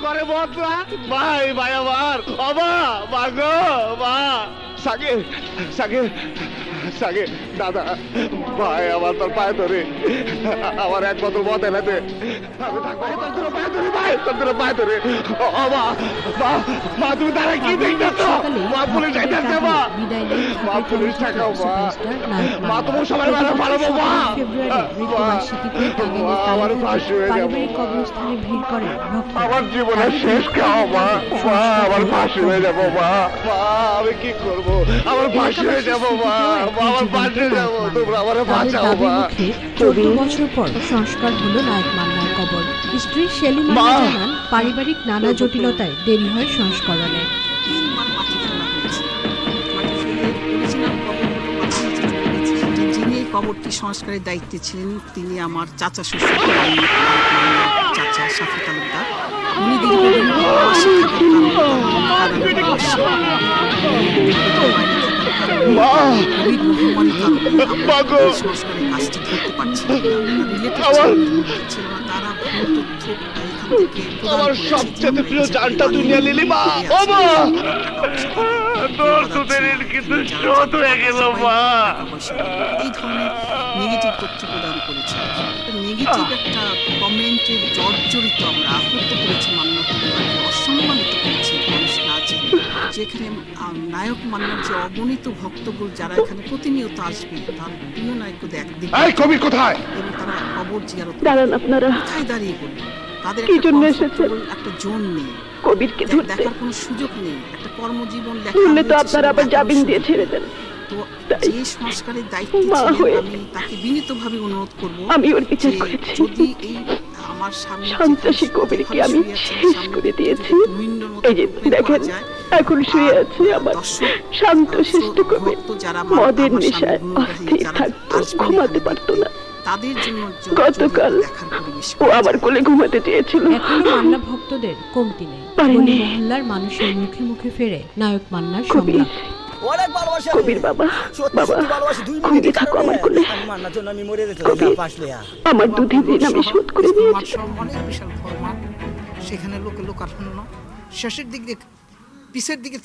করে বদলা ভাই ভাই আমার বাবা মা গো মা সাগে সাগে সাগে দাদা ভাই আমার তোর পায়ে ধরে আমার এক বোতল মদ এনে দে আমি থাকবো তোর তোর পায়ে ধরে ভাই তোর তোর পায়ে ধরে ও মা মা মা তুমি তারা কি দেখতেছ মা পুলিশ আইতাছে মা মা পুলিশ ঠেকাও মা মা তোমার সবাই ভালো ভালো মা আমার ফাঁসি হয়ে যাবো আমার জীবনের শেষ খাওয়া মা মা আমার ফাঁসি হয়ে যাবো মা মা আমি কি করবো আমার ফাঁসি হয়ে যাবো মা আমার ফাঁসি হয়ে যাবো তোমরা আমার বাঁচাও মা 14 বছর পর সংস্কার হলো নায়ক মান্নার কবর। স্ত্রী শেলি মান্না জানান পারিবারিক নানা জটিলতায় দেরি হয় সংস্করণে। যিনি এই কবরটি সংস্কারের দায়িত্বে ছিলেন তিনি আমার চাচা শ্বশুর চাচা শাফি তালুকদার। উনি দীর্ঘদিন সংস্কারের কাজটি ধরতে পারছিলেন তারা আমার সবচেয়ে প্রিয় জানটা দুনিয়া লিলি মা ও মা তোর তোদের কিন্তু শোধ হয়ে গেল মা এই ধরনের নেগেটিভ তথ্য প্রদান করেছে। নেগেটিভ একটা কমেন্টের জর্জরিত আমরা আহত করেছি মান্নার পরিবারকে, অসম্মানিত করেছি মানুষ না জেনে। যেখানে নায়ক মান্নার যে অগণিত ভক্তগুলো যারা এখানে প্রতিনিয়ত আসবে তার প্রিয় নায়ককে দেখতে কবির কোথায় এবং তারা কবর জিয়ারত দাঁড়ান আপনারা কোথায় দাঁড়িয়ে করবে তাদের কি জন্য এসেছেন? একটা জোন নেই, কবিরকে ধরতে দেখার কোনো সুযোগ নেই, একটা কর্মজীবন শুনলে তো আপনারা আবার জামিন দিয়ে ছেড়ে দেন। তো যে সংস্কারের দায়িত্ব আমি তাকে বিনীতভাবে অনুরোধ করব আমি ওর বিচার করেছি। যদি এই আমার সামনে সন্ত্রাসী কবিরকে আমি শেষ করে দিয়েছি। এই যে দেখেন এখন শুয়ে আছে আমার শান্ত শিষ্ট কবির, মদের নেশায় অস্থির থাকতো, ঘুমাতে পারতো না। তাদের জন্য গতকাল ও আমার কোলে ঘুমাতে চেয়েছিল। এখনো মান্না ভক্তদের কমতি নেই। পারেনি। মহল্লার মানুষের মুখে মুখে ফেরে নায়ক মান্নার সংলাপ। অনেক ভালোবাসা কবির বাবা বাবা ভালোবাসি, 2 ঘুমিয়ে মিনিট থাকো আমার কোলে। মান্নার জন্য আমি মরে যেতে কবির, আমার দুধের ঋণ আমি শোধ করে দিয়েছি। অনেক বিশাল ফরমাট, সেখানে লোকে লোকারণ্য শেষের দিকে পিছের দিকে